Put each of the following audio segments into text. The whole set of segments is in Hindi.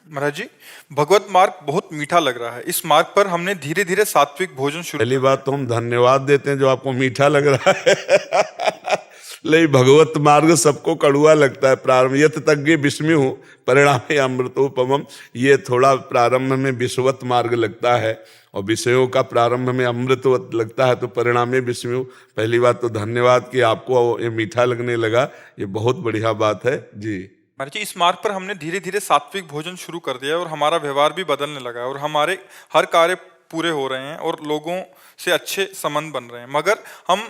महाराज जी, भगवत मार्ग बहुत मीठा लग रहा है। इस मार्ग पर हमने धीरे धीरे सात्विक भोजन शुरू पहली कर बात तो हम धन्यवाद देते हैं जो आपको मीठा लग रहा है। लेकिन भगवत मार्ग सबको कड़ुआ लगता है। प्रारंभ यत तज्ञ विस्मयु परिणामे अमृतोपमम, ये थोड़ा प्रारंभ में विषवत मार्ग लगता है और विषयों का प्रारंभ में अमृतवत लगता है, तो परिणामे विस्मयु। पहली बात तो धन्यवाद कि आपको ये मीठा लगने लगा, ये बहुत बढ़िया बात है जी। महाराज जी, इस मार्ग पर हमने धीरे धीरे सात्विक भोजन शुरू कर दिया है और हमारा व्यवहार भी बदलने लगा है और हमारे हर कार्य पूरे हो रहे हैं और लोगों से अच्छे संबंध बन रहे हैं। मगर हम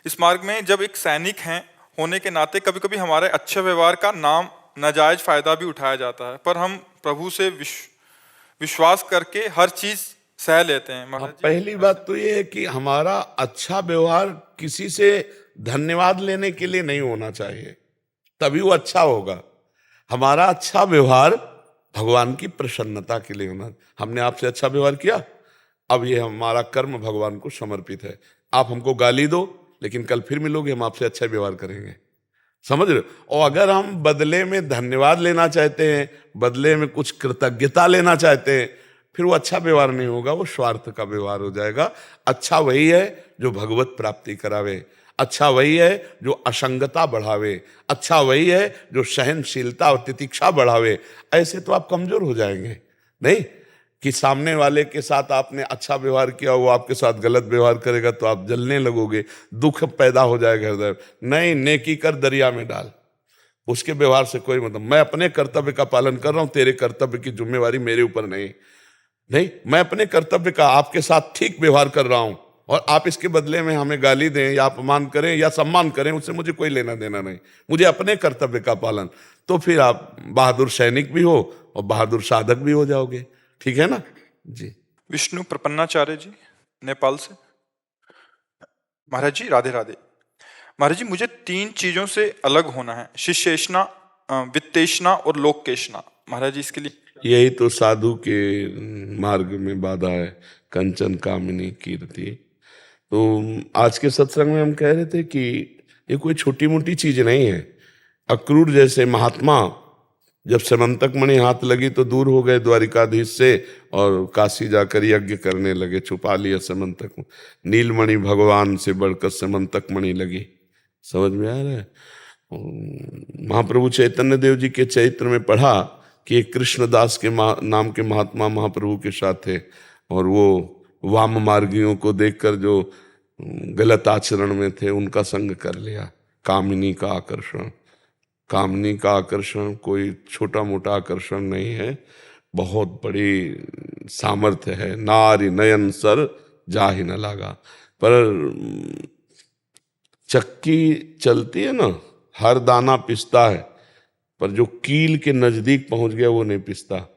इस मार्ग में जब एक सैनिक हैं होने के नाते कभी कभी हमारे अच्छे व्यवहार का नाम नाजायज फायदा भी उठाया जाता है, पर हम प्रभु से विश्वास करके हर चीज सह लेते हैं। महाराज जी, पहली बात तो ये है कि हमारा अच्छा व्यवहार किसी से धन्यवाद लेने के लिए नहीं होना चाहिए, तभी वो अच्छा होगा। हमारा अच्छा व्यवहार भगवान की प्रसन्नता के लिए होना। हमने आपसे अच्छा व्यवहार किया, अब ये हमारा कर्म भगवान को समर्पित है। आप हमको गाली दो, लेकिन कल फिर मिलोगे, हम आपसे अच्छा व्यवहार करेंगे। समझ रहे हो? और अगर हम बदले में धन्यवाद लेना चाहते हैं, बदले में कुछ कृतज्ञता लेना चाहते हैं, फिर वो अच्छा व्यवहार नहीं होगा, वो स्वार्थ का व्यवहार हो जाएगा। अच्छा वही है जो भगवत प्राप्ति करावे, अच्छा वही है जो असंगता बढ़ावे, अच्छा वही है जो सहनशीलता और तितिक्षा बढ़ावे। ऐसे तो आप कमजोर हो जाएंगे। नहीं कि सामने वाले के साथ आपने अच्छा व्यवहार किया, वो आपके साथ गलत व्यवहार करेगा तो आप जलने लगोगे, दुख पैदा हो जाएगा हृदय। नहीं, नेकी कर दरिया में डाल, उसके व्यवहार से कोई मतलब। मैं अपने कर्तव्य का पालन कर रहा हूं, तेरे कर्तव्य की जिम्मेवारी मेरे ऊपर नहीं। नहीं, मैं अपने कर्तव्य का आपके साथ ठीक व्यवहार कर रहा हूं और आप इसके बदले में हमें गाली दें या अपमान करें या सम्मान करें, उससे मुझे कोई लेना देना नहीं। मुझे अपने कर्तव्य का पालन, तो फिर आप बहादुर सैनिक भी हो और बहादुर साधक भी हो जाओगे। ठीक है ना जी। विष्णु प्रपन्नाचार्य जी, नेपाल से। महाराज जी, राधे राधे। महाराज जी, मुझे 3 चीजों से अलग होना है: शिष्येषणा, वित्तेषणा और लोकेषणा। महाराज जी, इसके लिए यही तो साधु के मार्ग में बाधा है, कंचन कामिनी कीर्ति। तो आज के सत्संग में हम कह रहे थे कि ये कोई छोटी मोटी चीज नहीं है। अक्रूर जैसे महात्मा जब समंतक मणि हाथ लगी तो दूर हो गए द्वारिकाधीश से और काशी जाकर यज्ञ करने लगे, छुपा लिया समंतक। नीलमणि भगवान से बढ़कर समंतक मणि लगी। समझ में आ रहा है? महाप्रभु चैतन्य देव जी के चरित्र में पढ़ा कि एक कृष्णदास के नाम के महात्मा महाप्रभु के साथ थे और वो वाम मार्गियों को देखकर जो गलत आचरण में थे उनका संग कर लिया। कामिनी का आकर्षण, कामनी का आकर्षण कोई छोटा मोटा आकर्षण नहीं है, बहुत बड़ी सामर्थ्य है। नारी नयन सर जाहि न लागा। पर चक्की चलती है ना, हर दाना पिसता है, पर जो कील के नजदीक पहुंच गया वो नहीं पिसता।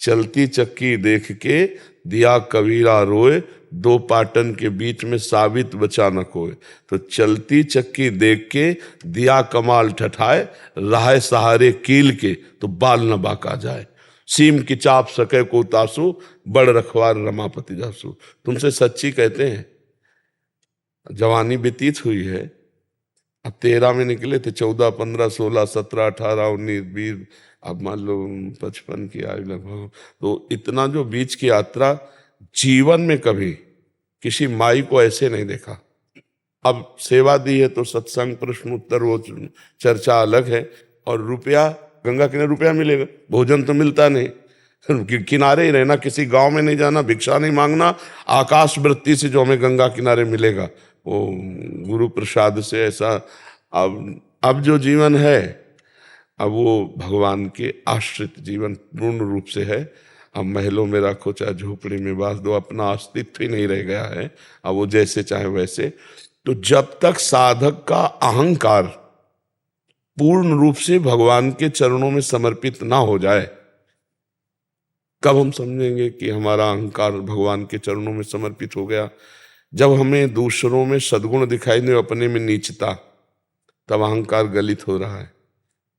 चलती चक्की देख के दिया कबीरा रोए, 2 पाटन के बीच में साबित बचा न कोई। तो चलती चक्की देख के दिया कमाल ठठाए, राह सहारे कील के तो बाल न बाका जाए। सीम की चाप सके को तासु, बड़ रखवार रमापति जासु। तुमसे सच्ची कहते हैं, जवानी व्यतीत हुई है, अब 13 में निकले थे, 14, 15, 16, 17, 18, 19, 20, अब मान लो 55 की आयु लगभग। तो इतना जो बीच की यात्रा, जीवन में कभी किसी माई को ऐसे नहीं देखा। अब सेवा दी है तो सत्संग प्रश्न उत्तर वो चर्चा अलग है, और रुपया गंगा किनारे रुपया मिलेगा, भोजन तो मिलता नहीं। किनारे ही रहना, किसी गांव में नहीं जाना, भिक्षा नहीं मांगना, आकाश वृत्ति से जो हमें गंगा किनारे मिलेगा वो गुरु प्रसाद से। ऐसा अब जो जीवन है, अब वो भगवान के आश्रित जीवन पूर्ण रूप से है। अब महलों में रखो चाहे झोपड़ी में बांध दो, अपना अस्तित्व ही नहीं रह गया है। अब वो जैसे चाहे वैसे। तो जब तक साधक का अहंकार पूर्ण रूप से भगवान के चरणों में समर्पित ना हो जाए, कब हम समझेंगे कि हमारा अहंकार भगवान के चरणों में समर्पित हो गया? जब हमें दूसरों में सद्गुण दिखाई दे, अपने में नीचता, तब अहंकार गलित हो रहा है।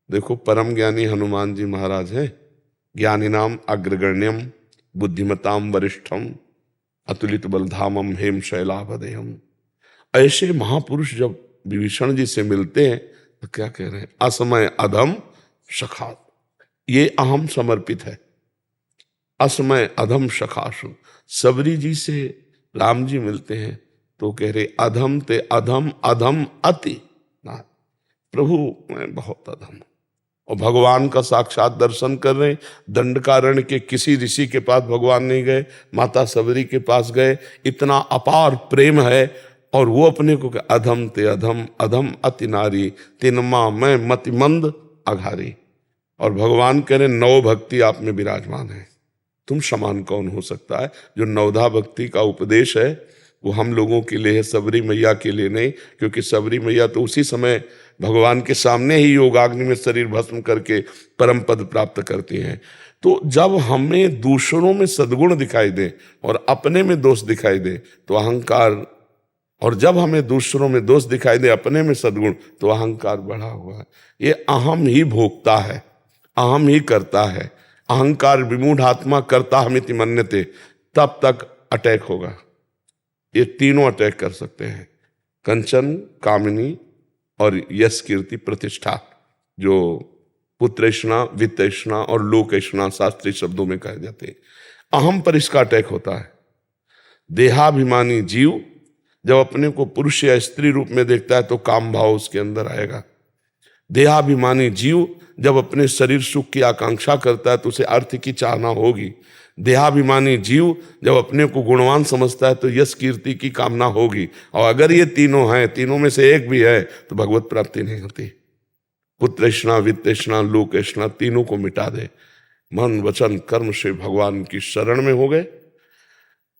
देखो, परम ज्ञानी हनुमान जी महाराज हैं, ज्ञानी नाम अग्रगण्यम बुद्धिमताम वरिष्ठम अतुलित बलधामम हेम शैलाभदेहम। ऐसे महापुरुष जब विभीषण जी से मिलते हैं तो क्या कह रहे हैं? असमय अधम सखात, ये अहम समर्पित है। असमय अधम सखासु। सबरी जी से राम जी मिलते हैं तो कह रहे अधम ते अधम, अधम अति ना, प्रभु मैं बहुत अधम हूं। और भगवान का साक्षात दर्शन कर रहे हैं। दंडकारण्य के किसी ऋषि के पास भगवान नहीं गए, माता सबरी के पास गए। इतना अपार प्रेम है और वो अपने को अधम ते अधम, अधम अति नारी, तिनमा मैं मतिमंद अघारी। और भगवान कह रहे नव भक्ति आप में विराजमान है, तुम समान कौन हो सकता है। जो नवधा भक्ति का उपदेश है वो हम लोगों के लिए है, सबरी मैया के लिए नहीं। क्योंकि सबरी मैया तो उसी समय भगवान के सामने ही योगाग्नि में शरीर भस्म करके परम पद प्राप्त करती हैं। तो जब हमें दूसरों में सद्गुण दिखाई दे और अपने में दोष दिखाई दे तो अहंकार, और जब हमें दूसरों में दोष दिखाई दे अपने में सद्गुण तो अहंकार बढ़ा हुआ है। ये अहम ही भोगता है, अहम ही करता है। अहंकार विमूढ़ आत्मा करता हमिति मन्यते, तब तक अटैक होगा। ये तीनों अटैक कर सकते हैं, कंचन, कामिनी और यश कीर्ति प्रतिष्ठा, जो पुत्रेषणा, वित्तेषणा और लोकेषणा शास्त्रीय शब्दों में कहे जाते हैं। अहम पर इसका अटैक होता है। देहाभिमानी जीव जब अपने को पुरुष या स्त्री रूप में देखता है तो काम भाव उसके अंदर आएगा। देहाभिमानी जीव जब अपने शरीर सुख की आकांक्षा करता है तो उसे अर्थ की चाहना होगी। देहाभिमानी जीव जब अपने को गुणवान समझता है तो यश कीर्ति की कामना होगी। और अगर ये तीनों हैं, तीनों में से एक भी है तो भगवत प्राप्ति नहीं होती। पुत्रेषणा, वित्तेषणा, लोकेषणा तीनों को मिटा दे। मन वचन कर्म से भगवान की शरण में हो गए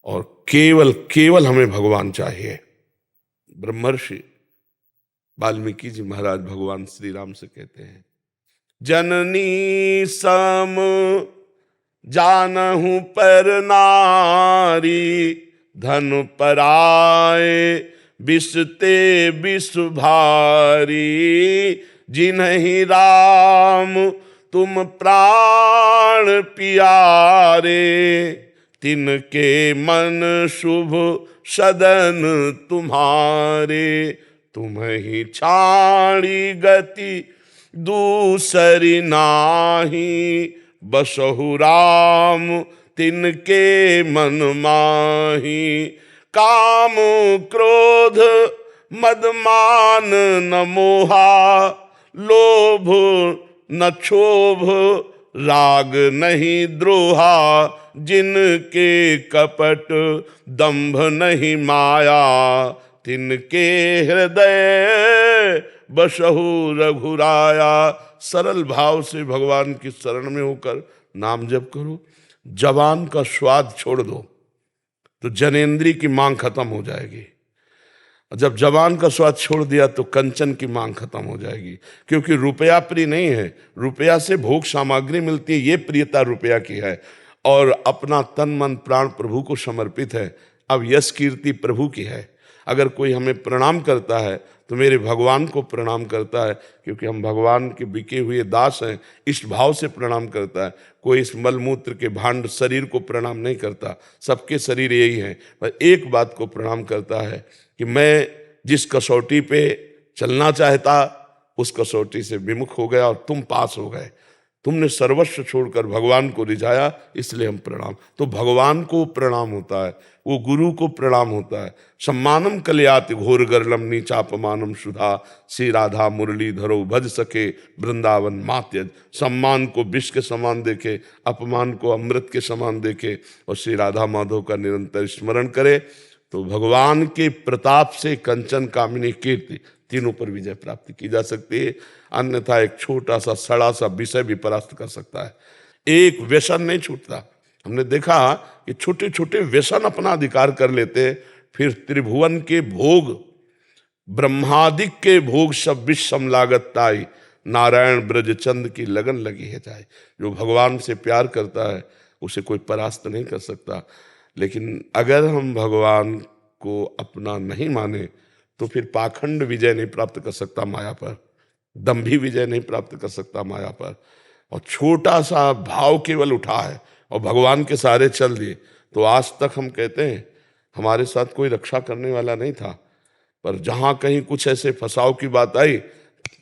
और केवल केवल हमें भगवान चाहिए। ब्रह्मर्षि वाल्मीकि जी महाराज भगवान श्री राम से कहते हैं, जननी सम जानहु पर नारी, धन पराए बिसते बिस भारी। जिन्हि राम तुम प्राण पियारे, तिनके मन शुभ सदन तुम्हारे। तुम्हि छाड़ी गति दूसरी नाही, बसहु राम तिनके मन माही। काम क्रोध मद मान न मोहा, लोभ न क्षोभ राग नहीं द्रोहा। जिनके कपट दंभ नहीं माया, तिनके हृदय बसहु रघुराया। सरल भाव से भगवान की शरण में होकर नाम जप करो। जबान का स्वाद छोड़ दो तो जनेंद्री की मांग खत्म हो जाएगी। जब जबान का स्वाद छोड़ दिया तो कंचन की मांग खत्म हो जाएगी। क्योंकि रुपया प्रिय नहीं है, रुपया से भोग सामग्री मिलती है, ये प्रियता रुपया की है। और अपना तन मन प्राण प्रभु को समर्पित है। अब यश कीर्ति प्रभु की है। अगर कोई हमें प्रणाम करता है तो मेरे भगवान को प्रणाम करता है, क्योंकि हम भगवान के बिके हुए दास हैं, इस भाव से प्रणाम करता है। कोई इस मलमूत्र के भांड शरीर को प्रणाम नहीं करता, सबके शरीर यही हैं। पर एक बात को प्रणाम करता है कि मैं जिस कसौटी पे चलना चाहता उस कसौटी से विमुख हो गया और तुम पास हो गए। तुमने सर्वस्व छोड़कर भगवान को रिझाया, इसलिए हम प्रणाम। तो भगवान को प्रणाम होता है, वो गुरु को प्रणाम होता है। सम्मानम कल्याति घोर गर्लम नीचापमानम सुधा, श्री राधा मुरली धरो भज सके वृंदावन मात्यज। सम्मान को विष के समान देखे, अपमान को अमृत के समान देखे और श्री राधा माधव का निरंतर स्मरण करे तो भगवान के प्रताप से कंचन, कामिनी, कीर्ति तीनों पर विजय प्राप्ति की जा सकती है। अन्यथा एक छोटा सा सड़ा सा विषय भी परास्त कर सकता है। एक व्यसन नहीं छूटता। हमने देखा कि छोटे छोटे व्यसन अपना अधिकार कर लेते, फिर त्रिभुवन के भोग, ब्रह्मादिक के भोग सब विषम लागत ताई, नारायण ब्रजचंद की लगन लगी है जाए। जो भगवान से प्यार करता है उसे कोई परास्त नहीं कर सकता। लेकिन अगर हम भगवान को अपना नहीं माने तो फिर पाखंड विजय नहीं प्राप्त कर सकता माया पर, दंभी विजय नहीं प्राप्त कर सकता माया पर। और छोटा सा भाव केवल उठा है और भगवान के सहारे चल दिए तो आज तक हम कहते हैं हमारे साथ कोई रक्षा करने वाला नहीं था। पर जहाँ कहीं कुछ ऐसे फंसाव की बात आई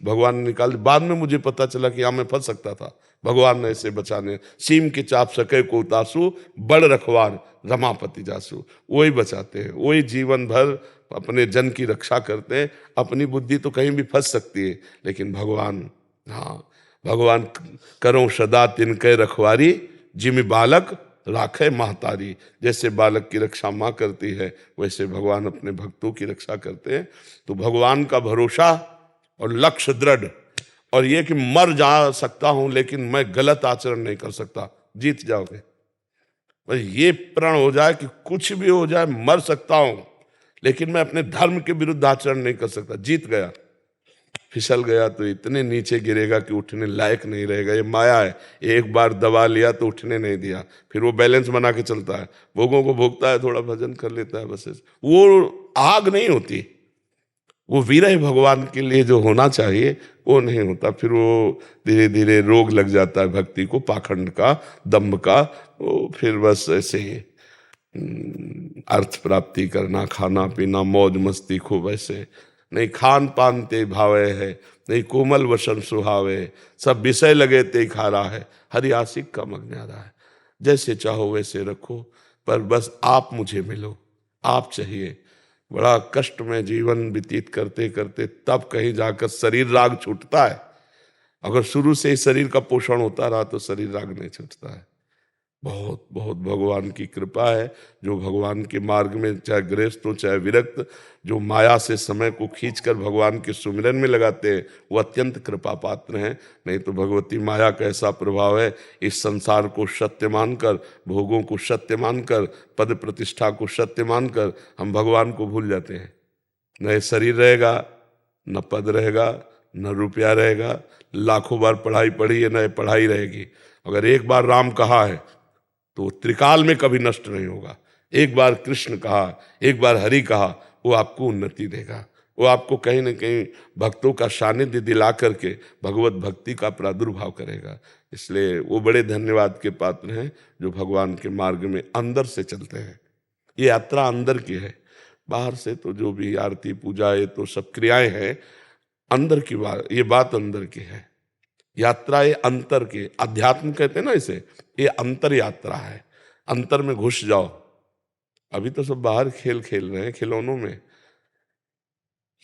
भगवान ने निकाल दी। बाद में मुझे पता चला कि हाँ मैं फंस सकता था, भगवान ने ऐसे बचाने। सीम के चाप सके को तासु, बड़ रखवार रमापति जासु। वही बचाते हैं, वही जीवन भर अपने जन की रक्षा करते हैं। अपनी बुद्धि तो कहीं भी फंस सकती है, लेकिन भगवान, हाँ भगवान करो सदा तिनके रखवारी, जिमि बालक राखे महतारी। जैसे बालक की रक्षा माँ करती है, वैसे भगवान अपने भक्तों की रक्षा करते हैं। तो भगवान का भरोसा और लक्ष्य दृढ़, और ये कि मर जा सकता हूं लेकिन मैं गलत आचरण नहीं कर सकता, जीत जाओगे। बस ये प्रण हो जाए कि कुछ भी हो जाए, मर सकता हूं लेकिन मैं अपने धर्म के विरुद्ध आचरण नहीं कर सकता, जीत गया। फिसल गया तो इतने नीचे गिरेगा कि उठने लायक नहीं रहेगा। ये माया है, एक बार दबा लिया तो उठने नहीं दिया, फिर वो बैलेंस बना के चलता है, भोगों को भोगता है, थोड़ा भजन कर लेता है, बस वो आग नहीं होती। वो विरह भगवान के लिए जो होना चाहिए वो नहीं होता। फिर वो धीरे धीरे रोग लग जाता है भक्ति को, पाखंड का, दम्भ का। वो फिर बस ऐसे ही अर्थ प्राप्ति करना, खाना पीना, मौज मस्ती खूब, ऐसे नहीं खान पान ते भावे है, नहीं कोमल वसन सुहावे, सब विषय लगे ते खारा है, हरि आशिक का मग्नारा है। जैसे चाहो वैसे रखो, पर बस आप मुझे मिलो, आप चाहिए। बड़ा कष्ट में जीवन व्यतीत करते करते तब कहीं जाकर शरीर राग छूटता है। अगर शुरू से ही शरीर का पोषण होता रहा तो शरीर राग नहीं छूटता है। बहुत बहुत भगवान की कृपा है। जो भगवान के मार्ग में चाहे गृहस्थ हो चाहे विरक्त, जो माया से समय को खींचकर भगवान के सुमिरन में लगाते हैं, वो अत्यंत कृपा पात्र हैं। नहीं तो भगवती माया का ऐसा प्रभाव है, इस संसार को सत्य मानकर, भोगों को सत्य मानकर, पद प्रतिष्ठा को सत्य मानकर हम भगवान को भूल जाते हैं। न शरीर रहेगा, न पद रहेगा, न रुपया रहेगा, लाखों बार पढ़ाई पढ़ी है, न पढ़ाई रहेगी। अगर एक बार राम कहा है तो त्रिकाल में कभी नष्ट नहीं होगा। एक बार कृष्ण कहा, एक बार हरि कहा, वो आपको उन्नति देगा। वो आपको कहीं ना कहीं भक्तों का सानिध्य दिला करके भगवत भक्ति का प्रादुर्भाव करेगा। इसलिए वो बड़े धन्यवाद के पात्र हैं जो भगवान के मार्ग में अंदर से चलते हैं। ये यात्रा अंदर की है, बाहर से तो जो भी आरती पूजा ये तो सब क्रियाएं हैं, अंदर की बात, ये बात अंदर की है। यात्रा ये अंतर के, अध्यात्म कहते हैं ना इसे, ये अंतर यात्रा है। अंतर में घुस जाओ। अभी तो सब बाहर खेल खेल रहे हैं, खिलौनों में।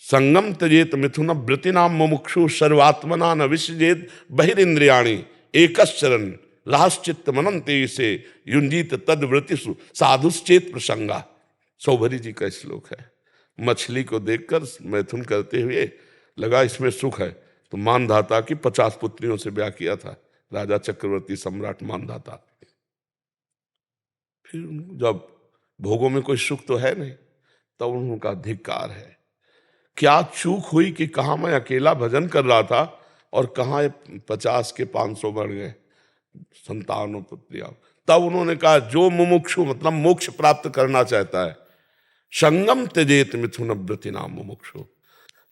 संगम त्यजेत मिथुन वृत्तिनाम मुमुक्षु, सर्वात्मना न विसृजेत बहिरिंद्रियाणि, एकश्चरन राश्चित्त मनंते से युंजीत तद वृत्तिषु साधुश्चेत प्रसंगा। सौभरी जी का श्लोक है। मछली को देखकर मैथुन करते हुए लगा इसमें सुख है, तो मानधाता की 50 पुत्रियों से ब्याह किया था राजा चक्रवर्ती सम्राट मानधाता। फिर जब भोगों में कोई सुख तो है नहीं, तब उनका धिक्कार है। क्या चूक हुई कि कहाँ मैं अकेला भजन कर रहा था और कहाँ 50 के 500 बढ़ गए संतानों पुत्रियां। तब उन्होंने कहा जो मुमुक्षु मतलब मोक्ष प्राप्त करना चाहता है, संगम त्यजेत मिथुन व्रतिनाम मुमुक्षु,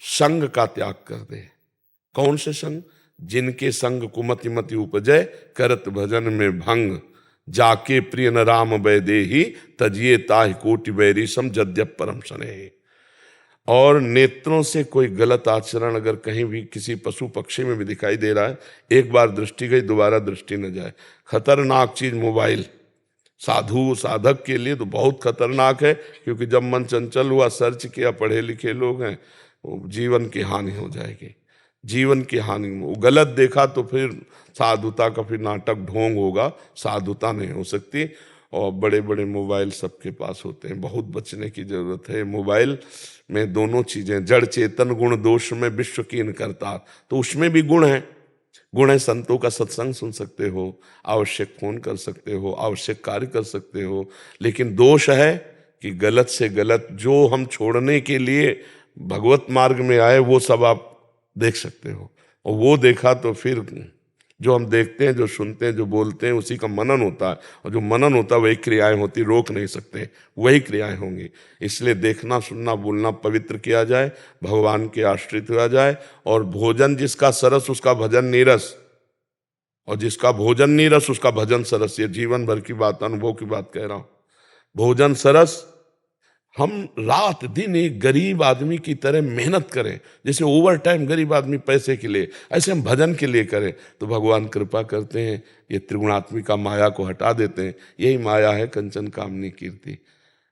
संग का त्याग कर दे। कौन से संग? जिनके संग कुमति मति उपजय, करत भजन में भंग, जाके प्रिय न राम वैदेही, तजिए ताहि कोटि वैरीसम जद्यप परम स्नेही। और नेत्रों से कोई गलत आचरण अगर कहीं भी किसी पशु पक्षी में भी दिखाई दे रहा है, एक बार दृष्टि गई दोबारा दृष्टि न जाए। खतरनाक चीज मोबाइल साधु साधक के लिए तो बहुत खतरनाक है, क्योंकि जब मन चंचल हुआ, सर्च किया, पढ़े लिखे लोग हैं, जीवन की हानि हो जाएगी, जीवन की हानि। वो गलत देखा तो फिर साधुता का फिर नाटक ढोंग होगा, साधुता नहीं हो सकती। और बड़े बड़े मोबाइल सबके पास होते हैं, बहुत बचने की जरूरत है। मोबाइल में दोनों चीजें, जड़ चेतन गुण दोष में विश्व कीन करता, तो उसमें भी गुण है। गुण है, संतों का सत्संग सुन सकते हो, आवश्यक फोन कर सकते हो, आवश्यक कार्य कर सकते हो। लेकिन दोष है कि गलत से गलत जो हम छोड़ने के लिए भगवत मार्ग में आए वो सब आप देख सकते हो। और वो देखा तो फिर जो हम देखते हैं, जो सुनते हैं, जो बोलते हैं, उसी का मनन होता है। और जो मनन होता है वही क्रियाएं होती, रोक नहीं सकते, वही क्रियाएं होंगी। इसलिए देखना सुनना बोलना पवित्र किया जाए, भगवान के आश्रित हुआ जाए। और भोजन जिसका सरस उसका भजन नीरस, और जिसका भोजन नीरस उसका भजन सरस। ये जीवन भर की बात, अनुभव की बात कह रहा हूं। भोजन सरस, हम रात दिन एक गरीब आदमी की तरह मेहनत करें, जैसे ओवर टाइम गरीब आदमी पैसे के लिए, ऐसे हम भजन के लिए करें तो भगवान कृपा करते हैं, ये त्रिगुणात्मिका माया को हटा देते हैं। यही माया है कंचन कामनी कीर्ति।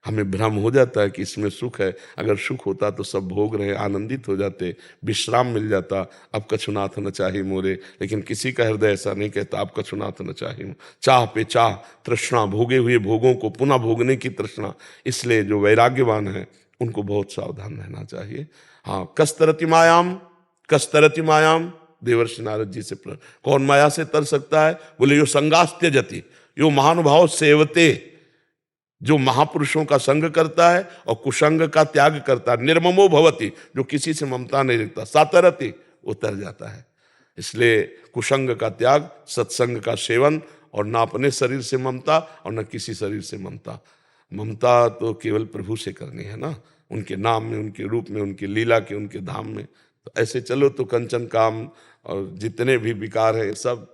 हमें भ्रम हो जाता है कि इसमें सुख है, अगर सुख होता तो सब भोग रहे, आनंदित हो जाते, विश्राम मिल जाता। अब कछुनाथ न चाही मोरे, लेकिन किसी का हृदय ऐसा नहीं कहता अब कछुनाथ न चाही। चाह पे चाह, तृष्णा, भोगे हुए भोगों को पुनः भोगने की तृष्णा। इसलिए जो वैराग्यवान है उनको बहुत सावधान रहना चाहिए। हाँ, कस्तरति मायाम, कस्तरति मायाम, देवर्षि नारद जी से कौन माया से तर सकता है? बोले यो संगास्त्य जति, यो महानुभाव सेवते, जो महापुरुषों का संग करता है और कुसंग का त्याग करता है। निर्ममो भवति, जो किसी से ममता नहीं रखता। सातरति, उतर जाता है। इसलिए कुसंग का त्याग, सत्संग का सेवन, और ना अपने शरीर से ममता और न किसी शरीर से ममता। ममता तो केवल प्रभु से करनी है ना, उनके नाम में, उनके रूप में, उनकी लीला के, उनके धाम में। तो ऐसे चलो तो कंचन काम और जितने भी विकार है सब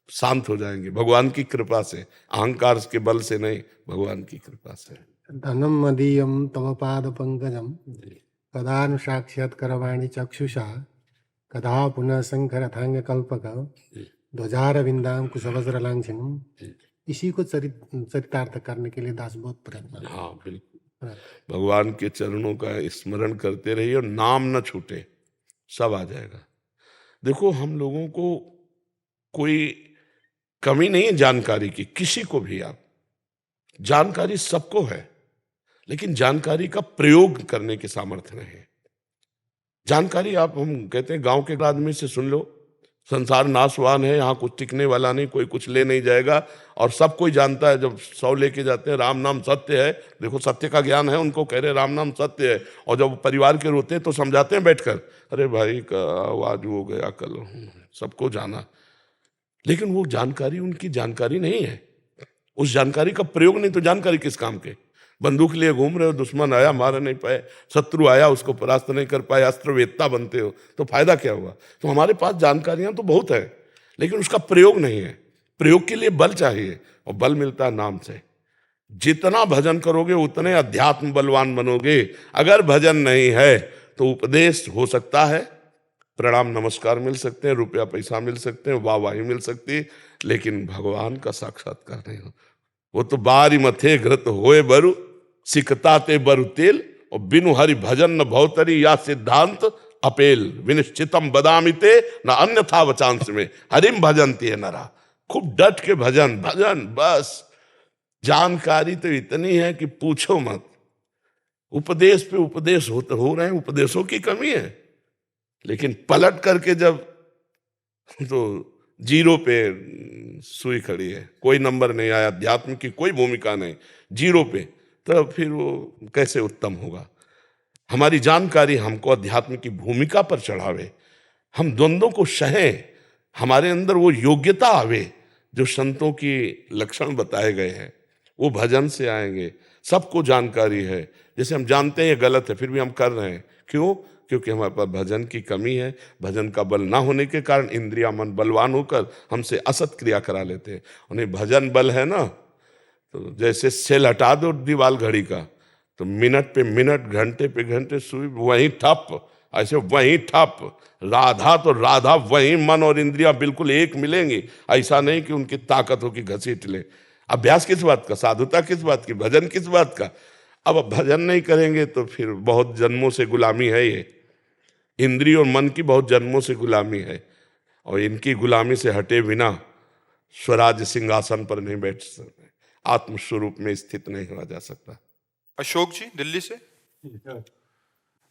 शांत हो जाएंगे भगवान की कृपा से, अहंकार के बल से नहीं, भगवान की कृपा से। धनम मदीयम तव पाद पंकजम कदा नु साक्षात् करवाणी चक्षुषा कदा पुनः शंखरथांग कल्पक ध्वजारविंदाम कुशवज्र लांछनम। इसी को चरितार्थ करने के लिए दास बहुत प्रयत्न। हाँ बिल्कुल, भगवान के चरणों का स्मरण करते रहिए और नाम न छूटे, सब आ जाएगा। देखो, हम लोगों को कोई कमी नहीं है जानकारी की, किसी को भी आप, जानकारी सबको है, लेकिन जानकारी का प्रयोग करने के सामर्थ्य नहीं है। जानकारी आप, हम कहते हैं गांव के आदमी से सुन लो, संसार नाशवान है, यहाँ कुछ टिकने वाला नहीं, कोई कुछ ले नहीं जाएगा, और सब कोई जानता है। जब 100 लेके जाते हैं राम नाम सत्य है, देखो सत्य का ज्ञान है उनको, कह रहे राम नाम सत्य है, और जब परिवार के रोते हैं तो समझाते हैं बैठकर, अरे भाई का आवाज हो गया कल, सबको जाना। लेकिन वो जानकारी उनकी जानकारी नहीं है, उस जानकारी का प्रयोग नहीं, तो जानकारी किस काम के? बंदूक लिए घूम रहे हो, दुश्मन आया मार नहीं पाए, शत्रु आया उसको परास्त नहीं कर पाए, अस्त्र वेत्ता बनते हो, तो फायदा क्या हुआ? तो हमारे पास जानकारियां तो बहुत है, लेकिन उसका प्रयोग नहीं है। प्रयोग के लिए बल चाहिए, और बल मिलता है नाम से। जितना भजन करोगे उतने अध्यात्म बलवान बनोगे। अगर भजन नहीं है तो उपदेश हो सकता है, प्रणाम नमस्कार मिल सकते हैं, रुपया पैसा मिल सकते हैं, वाहवाही मिल सकती है, लेकिन भगवान का साक्षात्कार नहीं हो। वो तो बारी मथे घृत होए बरु, सिकताते बरु तेल, और बिनु हरि भजन न भौतरी या सिद्धांत अपेल। विनिश्चितम बदामिते न अन्यथा वचांस में, हरिम भजनती है नरा। खूब डट के भजन, भजन बस। जानकारी तो इतनी है कि पूछो मत, उपदेश पे उपदेश हो रहे हैं, उपदेशों की कमी है, लेकिन पलट करके जब तो जीरो पे सुई खड़ी है, कोई नंबर नहीं आया, अध्यात्म की कोई भूमिका नहीं, जीरो पे, तो फिर वो कैसे उत्तम होगा? हमारी जानकारी हमको अध्यात्म की भूमिका पर चढ़ावे, हम द्वंद्वों को सहें, हमारे अंदर वो योग्यता आवे जो संतों की लक्षण बताए गए हैं, वो भजन से आएंगे। सबको जानकारी है, जैसे हम जानते हैं ये गलत है फिर भी हम कर रहे हैं, क्यों? क्योंकि हमारे पास भजन की कमी है। भजन का बल ना होने के कारण इंद्रिया मन बलवान होकर हमसे असत क्रिया करा लेते हैं। उन्हें भजन बल है ना, तो जैसे सेल हटा दो दीवाल घड़ी का, तो मिनट पे मिनट, घंटे पे घंटे सुई वहीं ठप, ऐसे वहीं ठप। राधा तो राधा, वहीं मन और इंद्रिया बिल्कुल एक मिलेंगी। ऐसा नहीं कि उनकी ताकत हो कि घसीट ले। अभ्यास किस बात का, साधुता किस बात की, भजन किस बात का? अब भजन नहीं करेंगे तो फिर बहुत जन्मों से गुलामी है ये, इंद्रिय और मन की बहुत जन्मों से गुलामी है, और इनकी गुलामी से हटे बिना स्वराज सिंहासन पर नहीं बैठ सकते, आत्मस्वरूप में स्थित नहीं हुआ जा सकता। अशोक जी दिल्ली से।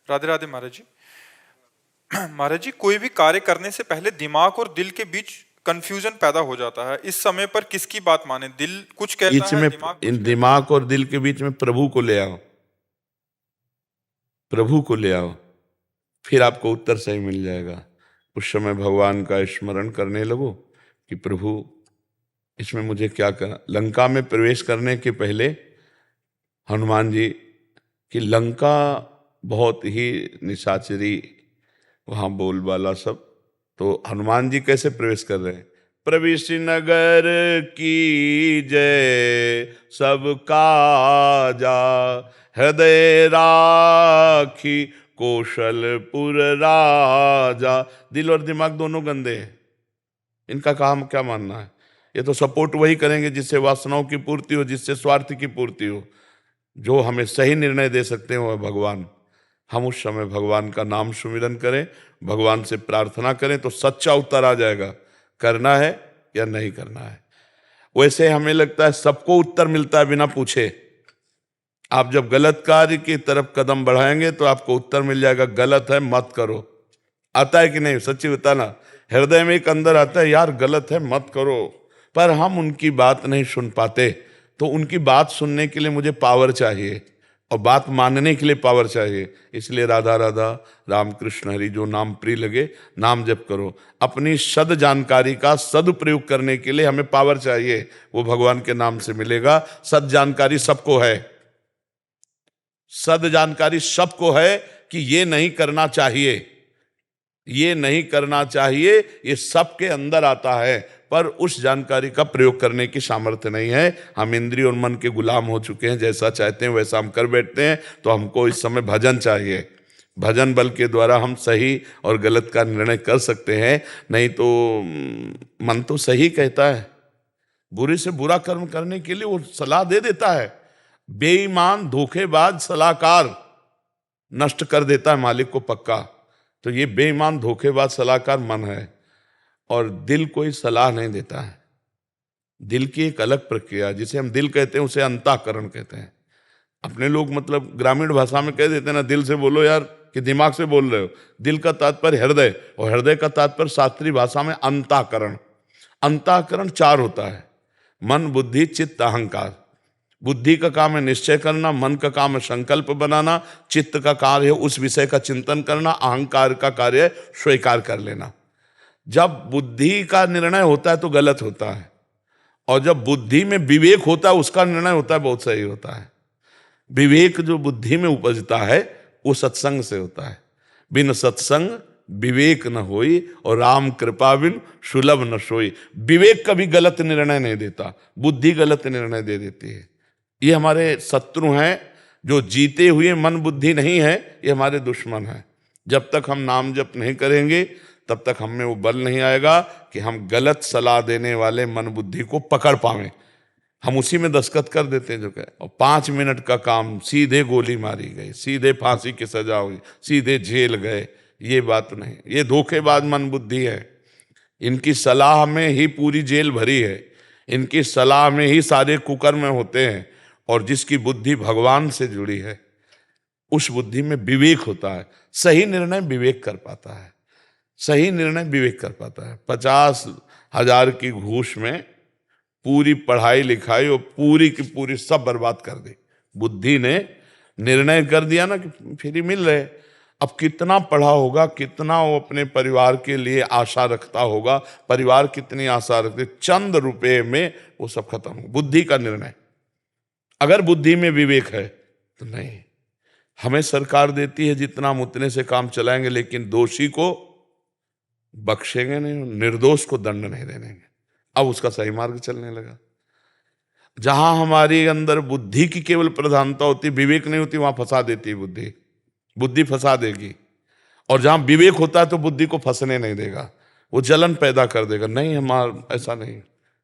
राधे राधे महाराज जी। महाराज जी, कोई भी कार्य करने से पहले दिमाग और दिल के बीच कंफ्यूजन पैदा हो जाता है, इस समय पर किसकी बात माने? दिल कुछ कहता है, दिमाग और दिल के बीच में प्रभु को ले आओ, प्रभु को ले आओ, फिर आपको उत्तर सही मिल जाएगा। उस समय भगवान का स्मरण करने लगो कि प्रभु इसमें मुझे क्या करना। लंका में प्रवेश करने के पहले हनुमान जी की, लंका बहुत ही निशाचरी, वहाँ बोलबाला सब, तो हनुमान जी कैसे प्रवेश कर रहे हैं? प्रविश नगर की जय सब काजा, हृदय राखी कौशलपुर राजा। दिल और दिमाग दोनों गंदे हैं, इनका काम क्या मानना है? ये तो सपोर्ट वही करेंगे जिससे वासनाओं की पूर्ति हो, जिससे स्वार्थ की पूर्ति हो। जो हमें सही निर्णय दे सकते हैं वह भगवान। हम उस समय भगवान का नाम सुमिरन करें, भगवान से प्रार्थना करें तो सच्चा उत्तर आ जाएगा, करना है या नहीं करना है। वैसे हमें लगता है सबको उत्तर मिलता है बिना पूछे। आप जब गलत कार्य की तरफ कदम बढ़ाएंगे तो आपको उत्तर मिल जाएगा, गलत है मत करो। आता है कि नहीं? सच्ची बताना। हृदय में एक अंदर आता है, यार गलत है मत करो, पर हम उनकी बात नहीं सुन पाते। तो उनकी बात सुनने के लिए मुझे पावर चाहिए और बात मानने के लिए पावर चाहिए। इसलिए राधा राधा राम कृष्ण हरि, जो नाम प्रिय लगे नाम जप करो। अपनी सद जानकारी का सदुपयोग करने के लिए हमें पावर चाहिए, वो भगवान के नाम से मिलेगा। सद जानकारी सबको है, सद जानकारी सबको है कि ये नहीं करना चाहिए, ये नहीं करना चाहिए, ये सबके अंदर आता है, पर उस जानकारी का प्रयोग करने की सामर्थ्य नहीं है। हम इंद्रिय और मन के गुलाम हो चुके हैं, जैसा चाहते हैं वैसा हम कर बैठते हैं। तो हमको इस समय भजन चाहिए। भजन बल के द्वारा हम सही और गलत का निर्णय कर सकते हैं, नहीं तो मन तो सही कहता है। बुरे से बुरा कर्म करने के लिए वो सलाह दे देता है। बेईमान धोखेबाज सलाहकार नष्ट कर देता है मालिक को पक्का। तो ये बेईमान धोखेबाज सलाहकार मन है, और दिल कोई सलाह नहीं देता है। दिल की एक अलग प्रक्रिया, जिसे हम दिल कहते हैं उसे अंतःकरण कहते हैं। अपने लोग मतलब ग्रामीण भाषा में कह देते हैं ना, दिल से बोलो यार, कि दिमाग से बोल रहे हो। दिल का तात्पर्य हृदय, और हृदय का तात्पर्य शास्त्रीय भाषा में अंतःकरण। अंतःकरण चार होता है, मन बुद्धि चित्त अहंकार। बुद्धि का काम है निश्चय करना, मन का काम है संकल्प बनाना, चित्त का कार्य है उस विषय का चिंतन करना, अहंकार का कार्य है स्वीकार कर लेना। जब बुद्धि का निर्णय होता है तो गलत होता है, और जब बुद्धि में विवेक होता है उसका निर्णय होता है बहुत सही होता है। विवेक जो बुद्धि में उपजता है वो सत्संग से होता है। बिन सत्संग विवेक न होई, और राम कृपा बिन सुलभ न सोई। विवेक कभी गलत निर्णय नहीं देता, बुद्धि गलत निर्णय दे देती है। ये हमारे शत्रु हैं, जो जीते हुए मन बुद्धि नहीं है, ये हमारे दुश्मन हैं। जब तक हम नाम जप नहीं करेंगे तब तक हम में वो बल नहीं आएगा कि हम गलत सलाह देने वाले मन बुद्धि को पकड़ पावें। हम उसी में दस्तखत कर देते हैं जो कहे, और 5 मिनट का काम सीधे गोली मारी गई, सीधे फांसी की सजा हुई, सीधे जेल गए। ये बात नहीं, ये धोखेबाज मन बुद्धि है। इनकी सलाह में ही पूरी जेल भरी है, इनकी सलाह में ही सारे कुकर्म होते हैं। और जिसकी बुद्धि भगवान से जुड़ी है उस बुद्धि में विवेक होता है, सही निर्णय विवेक कर पाता है, सही निर्णय विवेक कर पाता है। 50,000 की घूस में पूरी पढ़ाई लिखाई और पूरी की पूरी सब बर्बाद कर दी। बुद्धि ने निर्णय कर दिया ना कि फ्री मिल रहे। अब कितना पढ़ा होगा, कितना वो अपने परिवार के लिए आशा रखता होगा, परिवार कितनी आशा रखते, चंद रुपए में वो सब खत्म हो। बुद्धि का निर्णय। अगर बुद्धि में विवेक है तो नहीं, हमें सरकार देती है जितना हम उतने से काम चलाएंगे, लेकिन दोषी को बख्शेंगे नहीं, निर्दोष को दंड नहीं देंगे। अब उसका सही मार्ग चलने लगा। जहां हमारे अंदर बुद्धि की केवल प्रधानता होती, विवेक नहीं होती, वहां फंसा देती है बुद्धि। बुद्धि फंसा देगी। और जहां विवेक होता है तो बुद्धि को फंसने नहीं देगा, वो जलन पैदा कर देगा। नहीं, हमारा ऐसा नहीं,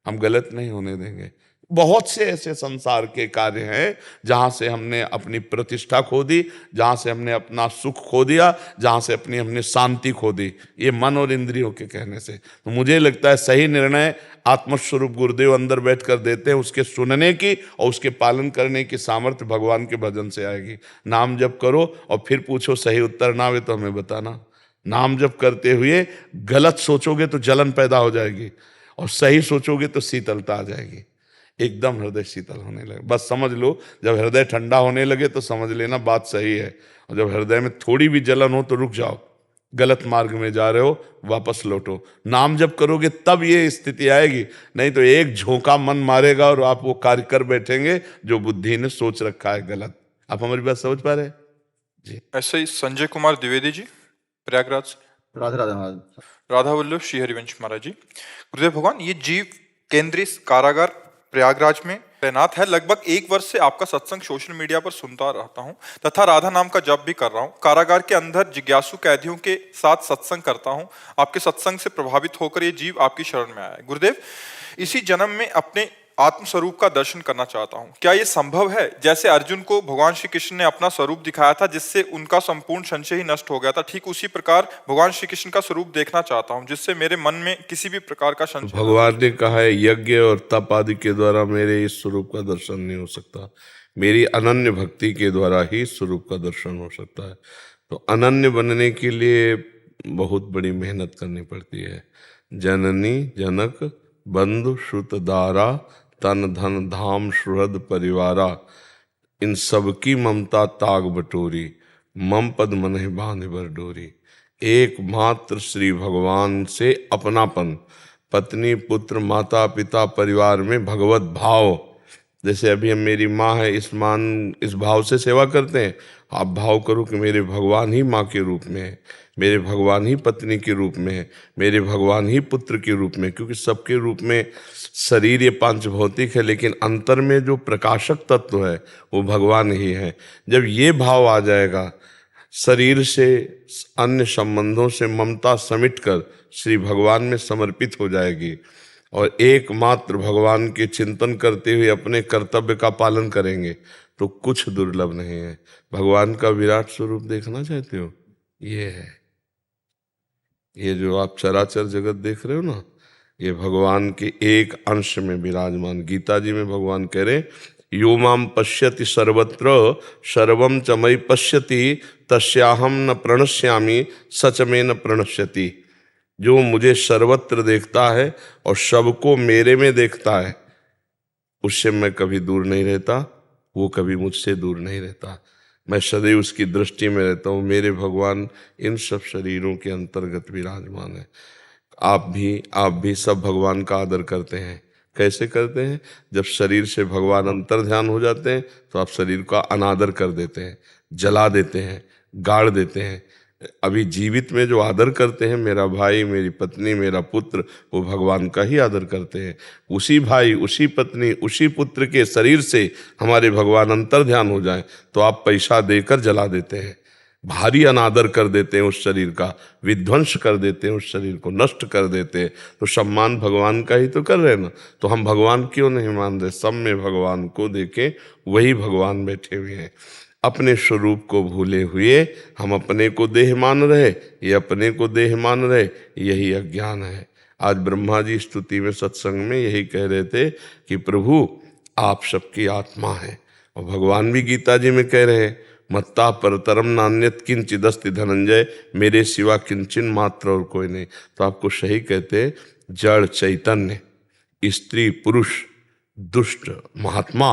हम गलत नहीं होने देंगे। बहुत से ऐसे संसार के कार्य हैं जहां से हमने अपनी प्रतिष्ठा खो दी, जहां से हमने अपना सुख खो दिया, जहां से अपनी हमने शांति खो दी, ये मन और इंद्रियों के कहने से। तो मुझे लगता है सही निर्णय आत्मस्वरूप गुरुदेव अंदर बैठ कर देते हैं, उसके सुनने की और उसके पालन करने की सामर्थ्य भगवान के भजन से आएगी। नाम जप करो और फिर पूछो सही उत्तर ना आवे तो हमें बताना। नाम जप करते हुए गलत सोचोगे तो जलन पैदा हो जाएगी, और सही सोचोगे तो शीतलता आ जाएगी। एकदम हृदय शीतल होने लगे। बस समझ लो, जब हृदय ठंडा होने लगे तो समझ लेना बात सही है, और जब हृदय में थोड़ी भी जलन हो तो रुक जाओ, गलत मार्ग में जा रहे हो, वापस लौटो। नाम जब करोगे तब ये स्थिति आएगी, नहीं तो एक झोंका मन मारेगा और आप वो कार्य कर बैठेंगे जो बुद्धि ने सोच रखा है गलत। आप हमारी बात समझ पा रहे हैं जी? ऐसे ही संजय कुमार द्विवेदी जी, प्रयागराज से। राधे राधे महाराज। राधा वल्लभ श्री हरिवंश महाराज जी। गुरुदेव भगवान, ये जीव केंद्रीय कारागार प्रयागराज में तैनात है। लगभग 1 वर्ष से आपका सत्संग सोशल मीडिया पर सुनता रहता हूँ तथा राधा नाम का जप भी कर रहा हूँ। कारागार के अंदर जिज्ञासु कैदियों के साथ सत्संग करता हूँ। आपके सत्संग से प्रभावित होकर ये जीव आपकी शरण में आया है। गुरुदेव, इसी जन्म में अपने आत्म स्वरूप का दर्शन करना चाहता हूँ, क्या ये संभव है? जैसे अर्जुन को भगवान श्री कृष्ण ने अपना स्वरूप दिखाया था जिससे उनका संपूर्ण संशय ही नष्ट हो गया था, ठीक उसी प्रकार भगवान श्री कृष्ण का स्वरूप देखना चाहता हूँ जिससे मेरे मन में किसी भी प्रकार का संशय। भगवान ने कहा है यज्ञ और तप आदि के द्वारा मेरे इस स्वरूप का दर्शन नहीं हो सकता, मेरी अनन्य भक्ति के द्वारा ही स्वरूप का दर्शन हो सकता है। तो अनन्य बनने के लिए बहुत बड़ी मेहनत करनी पड़ती है। जननी जनक बंधु श्रुत दारा तन धन धाम सुहृद परिवारा, इन सबकी ममता ताग बटोरी, मम पद मनहि बांध बर डोरी। एकमात्र श्री भगवान से अपनापन, पत्नी पुत्र माता पिता परिवार में भगवत भाव। जैसे अभी हम मेरी माँ है, इस भाव से सेवा करते हैं। आप भाव करो कि मेरे भगवान ही माँ के रूप में है, मेरे भगवान ही पत्नी के रूप में है, मेरे भगवान ही पुत्र के रूप में। क्योंकि सबके रूप में शरीर ये पांच भौतिक है, लेकिन अंतर में जो प्रकाशक तत्व है वो भगवान ही है। जब ये भाव आ जाएगा, शरीर से अन्य संबंधों से ममता समेटकर श्री भगवान में समर्पित हो जाएगी और एकमात्र भगवान के चिंतन करते हुए अपने कर्तव्य का पालन करेंगे तो कुछ दुर्लभ नहीं है। भगवान का विराट स्वरूप देखना चाहते हो? ये है, ये जो आप चराचर जगत देख रहे हो ना, ये भगवान के एक अंश में विराजमान। गीता जी में भगवान कह रहे, यो माम पश्यति सर्वत्र सर्वम च मयि पश्यति तस्याहम न प्रणश्यामि सच में न प्रणश्यति। जो मुझे सर्वत्र देखता है और सबको मेरे में देखता है, उससे मैं कभी दूर नहीं रहता, वो कभी मुझसे दूर नहीं रहता। मैं सदैव उसकी दृष्टि में रहता हूँ। मेरे भगवान इन सब शरीरों के अंतर्गत विराजमान है। आप भी सब भगवान का आदर करते हैं। कैसे करते हैं? जब शरीर से भगवान अंतर ध्यान हो जाते हैं तो आप शरीर का अनादर कर देते हैं, जला देते हैं, गाड़ देते हैं। अभी जीवित में जो आदर करते हैं, मेरा भाई, मेरी पत्नी, मेरा पुत्र, वो भगवान का ही आदर करते हैं। उसी भाई, उसी पत्नी, उसी पुत्र के शरीर से हमारे भगवान अंतर ध्यान हो जाए तो आप पैसा देकर जला देते हैं, भारी अनादर कर देते हैं उस शरीर का, विध्वंस कर देते हैं उस शरीर को, नष्ट कर देते हैं। तो सम्मान भगवान का ही तो कर रहे हैं ना। तो हम भगवान क्यों नहीं मान रहे? सब में भगवान को देखें, वही भगवान बैठे हुए हैं। अपने स्वरूप को भूले हुए हम अपने को देह मान रहे, ये अपने को देह मान रहे, यही अज्ञान है। आज ब्रह्मा जी स्तुति में, सत्संग में यही कह रहे थे कि प्रभु आप सबकी आत्मा है। और भगवान भी गीता जी में कह रहे हैं, मत्ता परतरम नान्यत किंचिदस्ति धनंजय, मेरे सिवा किंचन मात्र और कोई नहीं। तो आपको सही कहते हैं, जड़ चैतन्य, स्त्री पुरुष, दुष्ट महात्मा,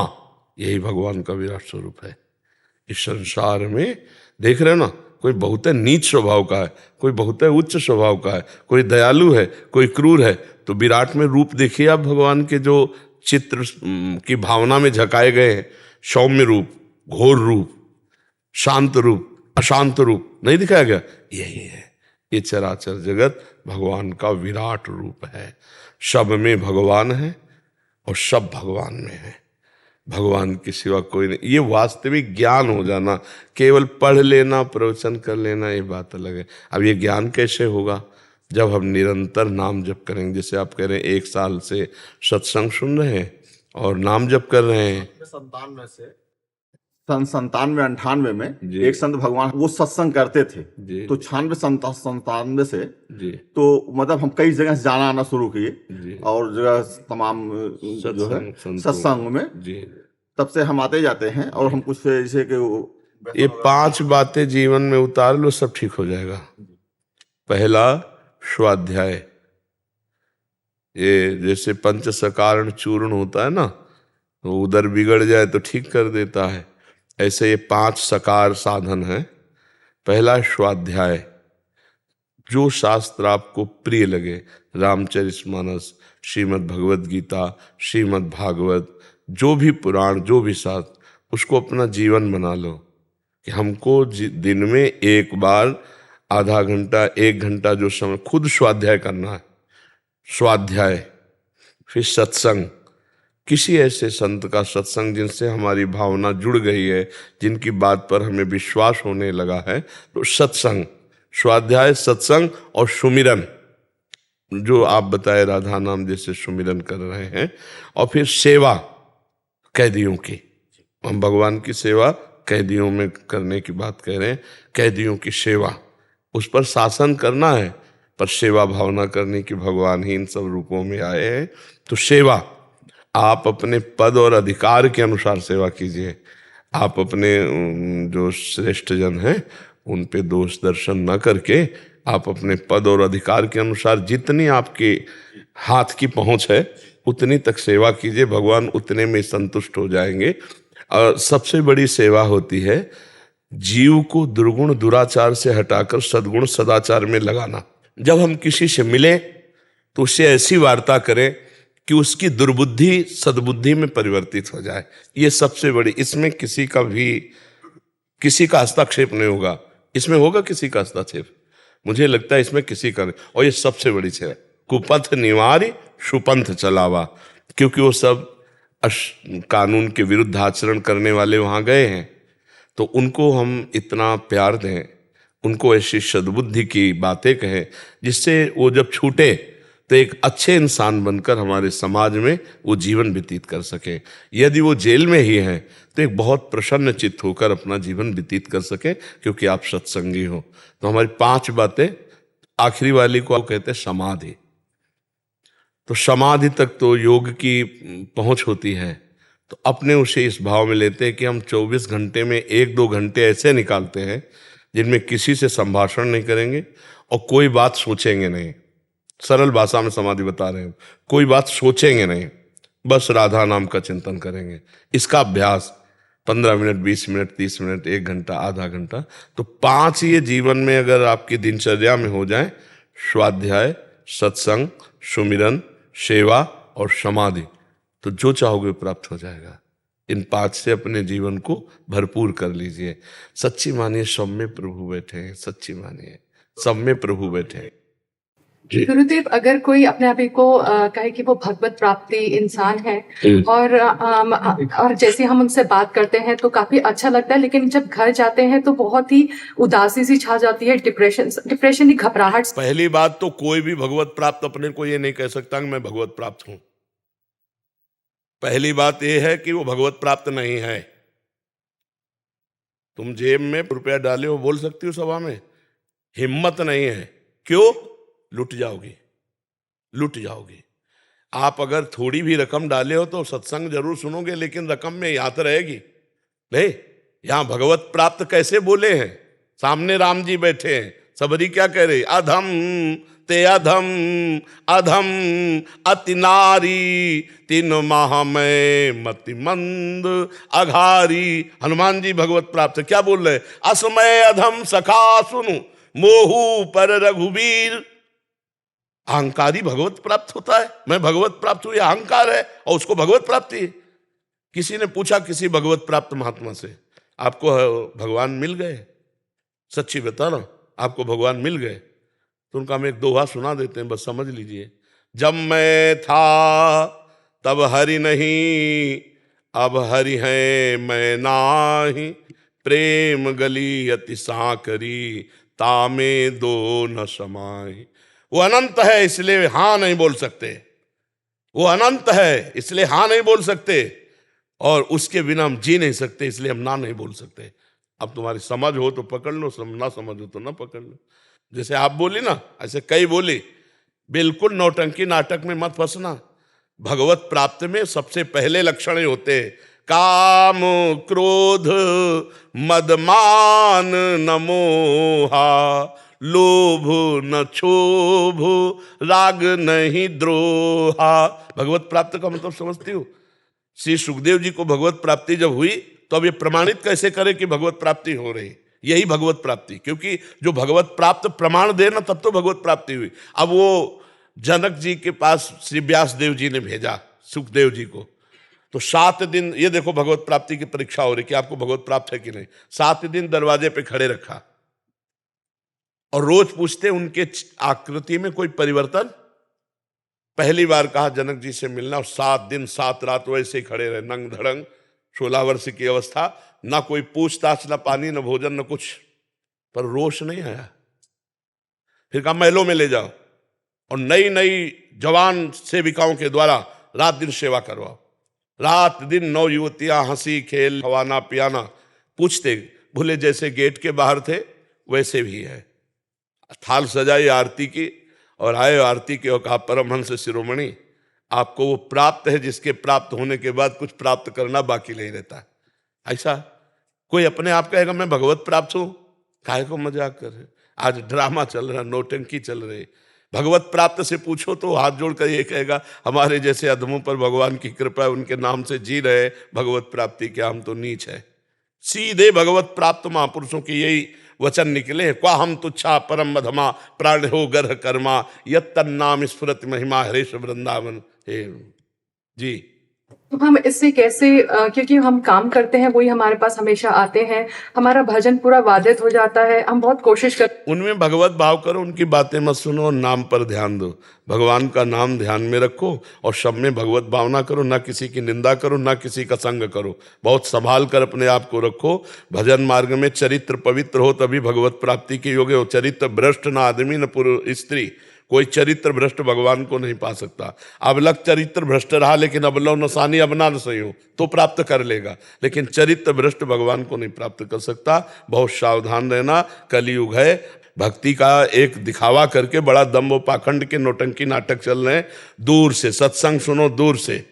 यही भगवान का विराट स्वरूप है। इस संसार में देख रहे हो ना, कोई बहुत नीच स्वभाव का है, कोई बहुत उच्च स्वभाव का है, कोई दयालु है, कोई क्रूर है। तो विराट में रूप देखिए आप, भगवान के जो चित्र की भावना में झकाए गए हैं, सौम्य रूप, घोर रूप, शांत रूप, अशांत रूप नहीं दिखाया गया? यही है। ये चराचर जगत भगवान का विराट रूप है। सब में भगवान है और सब भगवान में है। भगवान के सिवा कोई नहीं। ये वास्तविक ज्ञान हो जाना, केवल पढ़ लेना, प्रवचन कर लेना, ये बात अलग है। अब ये ज्ञान कैसे होगा? जब हम निरंतर नाम जप करेंगे। जैसे आप कह रहे हैं 1 साल से सत्संग सुन रहे हैं और नाम जप कर रहे हैं। 97 से सन 97-98 में जी। एक संत भगवान वो सत्संग करते थे। जी। तो 96-97 से जी तो मतलब हम कई जगह से जाना आना शुरू किए जी। और जगह तमाम जो है सत्संग में, जी। तब से हम आते जाते हैं। और हम कुछ जैसे कि ये 5 बातें जीवन में उतार लो, सब ठीक हो जाएगा। पहला, स्वाध्याय। ये जैसे पंच सकारण चूर्ण होता है ना, तो उधर बिगड़ जाए तो ठीक कर देता है। ऐसे ये 5 सकार साधन है। पहला, स्वाध्याय। जो शास्त्र आपको प्रिय लगे, रामचरितमानस, श्रीमद् भगवद गीता, श्रीमद् भागवत, जो भी पुराण, जो भी शास्त्र, उसको अपना जीवन बना लो कि हमको दिन में एक बार आधा घंटा, 1 घंटा जो समय खुद स्वाध्याय करना है। स्वाध्याय, फिर सत्संग, किसी ऐसे संत का सत्संग जिनसे हमारी भावना जुड़ गई है, जिनकी बात पर हमें विश्वास होने लगा है, तो सत्संग, स्वाध्याय, सत्संग और सुमिरन, जो आप बताए राधा नाम जैसे सुमिरन कर रहे हैं, और फिर सेवा कैदियों की, हम भगवान की सेवा कैदियों में करने की बात कह रहे हैं। कैदियों की सेवा, उस पर शासन करना है पर सेवा भावना करने की, भगवान ही इन सब रूपों में आए हैं। तो सेवा, आप अपने पद और अधिकार के अनुसार सेवा कीजिए। आप अपने जो श्रेष्ठ जन हैं उन पे दोष दर्शन न करके आप अपने पद और अधिकार के अनुसार जितनी आपके हाथ की पहुंच है उतनी तक सेवा कीजिए, भगवान उतने में संतुष्ट हो जाएंगे। और सबसे बड़ी सेवा होती है जीव को दुर्गुण दुराचार से हटाकर सद्गुण सदाचार में लगाना। जब हम किसी से मिले तो उससे ऐसी वार्ता करें कि उसकी दुर्बुद्धि सद्बुद्धि में परिवर्तित हो जाए। ये सबसे बड़ी, इसमें किसी का हस्तक्षेप नहीं होगा। इसमें होगा किसी का हस्तक्षेप? मुझे लगता है इसमें किसी का नहीं। और ये सबसे बड़ी सेवा, कुपथ निवारी सुपंथ चलावा, क्योंकि वो सब कानून के विरुद्ध आचरण करने वाले वहां गए हैं, तो उनको हम इतना प्यार दें, उनको ऐसी सद्बुद्धि की बातें कहें जिससे वो जब छूटे तो एक अच्छे इंसान बनकर हमारे समाज में वो जीवन व्यतीत कर सके। यदि वो जेल में ही हैं तो एक बहुत प्रसन्न चित्त होकर अपना जीवन व्यतीत कर सके, क्योंकि आप सत्संगी हो। तो हमारी 5 बातें, आखिरी वाली को कहते हैं समाधि। तो समाधि तक तो योग की पहुंच होती है। तो अपने उसे इस भाव में लेते हैं कि हम 24 घंटे में 1-2 घंटे ऐसे निकालते हैं जिनमें किसी से संभाषण नहीं करेंगे और कोई बात सोचेंगे नहीं। सरल भाषा में समाधि बता रहे हैं, कोई बात सोचेंगे नहीं, बस राधा नाम का चिंतन करेंगे। इसका अभ्यास 15 मिनट, 20 मिनट, 30 मिनट, 1 घंटा, आधा घंटा, तो 5 ये जीवन में अगर आपकी दिनचर्या में हो जाए, स्वाध्याय, सत्संग, सुमिरन, सेवा और समाधि, तो जो चाहोगे प्राप्त हो जाएगा। इन 5 से अपने जीवन को भरपूर कर लीजिए। सच्ची मानिए सब में प्रभु बैठे हैं, सच्ची मानिए सब में प्रभु बैठे हैं। गुरुदेव, अगर कोई अपने आप को कहे कि वो भगवत प्राप्ति इंसान है और जैसे हम उनसे बात करते हैं तो काफी अच्छा लगता है, लेकिन जब घर जाते हैं तो बहुत ही उदासी सी छा जाती है, डिप्रेशन की घबराहट। पहली बात तो कोई भी भगवत प्राप्त अपने को ये नहीं कह सकता कि मैं भगवत प्राप्त हूं। पहली बात यह है कि वो भगवत प्राप्त नहीं है। तुम जेब में रुपया डाले हो, बोल सकती हो सभा में, हिम्मत नहीं है। क्यों? लुट जाओगी, लुट जाओगी। आप अगर थोड़ी भी रकम डाले हो तो सत्संग जरूर सुनोगे, लेकिन रकम में याद रहेगी नहीं। यहां भगवत प्राप्त कैसे बोले हैं? सामने राम जी बैठे हैं, सबरी क्या कह रहे? अधम ते अधम अधम अति नारी, 3 माह में मति मंद अघारी। हनुमान जी भगवत प्राप्त क्या बोल रहे? असमय अधम सखा सुनु, मोहू पर रघुवीर। अहंकारी भगवत प्राप्त होता है, मैं भगवत प्राप्त हुई, अहंकार है और उसको भगवत प्राप्ति है। किसी ने पूछा किसी भगवत प्राप्त महात्मा से, आपको भगवान मिल गए? सच्ची बता ना, आपको भगवान मिल गए? तो उनका हम एक दोहा सुना देते हैं, बस समझ लीजिए। जब मैं था तब हरि नहीं, अब हरि है मैं नाही, प्रेम गली अति साकरी, तामे दो न समाई। वो अनंत है इसलिए हां नहीं बोल सकते, वो अनंत है इसलिए हां नहीं बोल सकते, और उसके बिना हम जी नहीं सकते इसलिए हम ना नहीं बोल सकते। अब तुम्हारी समझ हो तो पकड़ लो, ना समझ हो तो ना पकड़ लो। जैसे आप बोली ना, ऐसे कई बोली। बिल्कुल नौटंकी नाटक में मत फंसना। भगवत प्राप्त में सबसे पहले लक्षण होते हैं काम क्रोध मद मान न मोहा, लोभ न क्षोभ राग नहीं द्रोहा। भगवत प्राप्त का मतलब समझती हो? श्री सुखदेव जी को भगवत प्राप्ति जब हुई तो अब ये प्रमाणित कैसे करें कि भगवत प्राप्ति हो रही? यही भगवत प्राप्ति, क्योंकि जो भगवत प्राप्त प्रमाण दे ना तब तो भगवत प्राप्ति हुई। अब वो जनक जी के पास श्री व्यास देव जी ने भेजा सुखदेव जी को, तो 7 दिन, ये देखो भगवत प्राप्ति की परीक्षा हो रही कि आपको भगवत प्राप्त है कि नहीं। 7 दिन दरवाजे पे खड़े रखा और रोज पूछते उनके आकृति में कोई परिवर्तन? पहली बार कहा जनक जी से मिलना, और 7 दिन 7 रात वैसे ही खड़े रहे, नंग धड़ंग, 16 वर्ष की अवस्था, ना कोई पूछताछ, ना पानी, ना भोजन, ना कुछ, पर रोष नहीं आया। फिर कहा महलों में ले जाओ और नई नई जवान सेविकाओं के द्वारा रात दिन सेवा करवाओ। रात दिन 9 युवतियां हंसी खेल, खवाना पियाना, पूछते भूले जैसे गेट के बाहर थे वैसे भी है। थाल सजाई आरती की और आए आरती के और कहा परमहंस शिरोमणि, आपको वो प्राप्त है जिसके प्राप्त होने के बाद कुछ प्राप्त करना बाकी नहीं रहता। ऐसा कोई अपने आप कहेगा मैं भगवत प्राप्त हूं, काहे को मजाक कर रहे? आज ड्रामा चल रहा, नौटंकी चल रही। भगवत प्राप्त से पूछो तो हाथ जोड़कर ये कहेगा हमारे जैसे अधमों पर भगवान की कृपा है, उनके नाम से जी रहे, भगवत प्राप्ति क्या, हम तो नीच है। सीधे भगवत प्राप्त महापुरुषों की यही वचन निकले, क्वा हम तुच्छा परम मधमा प्राण हो गर्ह कर्मा यत तन्नाम स्फुरत महिमा हरेश वृंदावन। हे जी, तो हम इससे कैसे क्योंकि हम काम करते हैं, वही हमारे पास हमेशा आते हैं, हमारा भजन पूरा बाधित हो जाता है, हम बहुत कोशिश करते उनमें भगवत भाव करो, उनकी बातें मत सुनो और नाम पर ध्यान दो। भगवान का नाम ध्यान में रखो और सब में भगवत भावना करो, ना किसी की निंदा करो, ना किसी का संग करो। बहुत संभाल कर अपने आप को रखो। भजन मार्ग में चरित्र पवित्र हो तभी भगवत प्राप्ति के योग्य हो। चरित्र भ्रष्ट ना आदमी न पुरुष स्त्री, कोई चरित्र भ्रष्ट भगवान को नहीं पा सकता। अबलक चरित्र भ्रष्ट रहा लेकिन अबलो नसानी अबना न सही हो तो प्राप्त कर लेगा, लेकिन चरित्र भ्रष्ट भगवान को नहीं प्राप्त कर सकता। बहुत सावधान रहना, कलयुग है। भक्ति का एक दिखावा करके बड़ा दम्भ पाखंड के नौटंकी नाटक चल रहे हैं। दूर से सत्संग सुनो, दूर से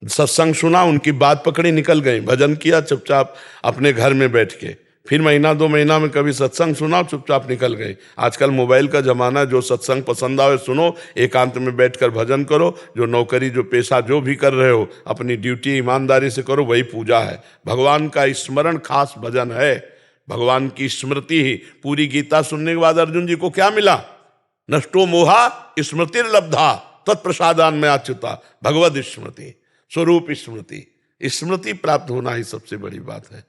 सत्संग सुना, उनकी बात पकड़ी, निकल गए, भजन किया चुपचाप अपने घर में बैठ के, फिर महीना 2 महीना में कभी सत्संग सुना, चुपचाप निकल गए। आजकल मोबाइल का जमाना, जो सत्संग पसंद आवे सुनो, एकांत में बैठकर भजन करो। जो नौकरी, जो पेशा, जो भी कर रहे हो, अपनी ड्यूटी ईमानदारी से करो, वही पूजा है। भगवान का स्मरण खास भजन है, भगवान की स्मृति ही। पूरी गीता सुनने के बाद अर्जुन जी को क्या मिला? नष्टो मोहा स्मृतिर्लब्धा तत्प्रसादान में अच्युता, भगवद स्मृति, स्वरूप स्मृति। स्मृति प्राप्त होना ही सबसे बड़ी बात है।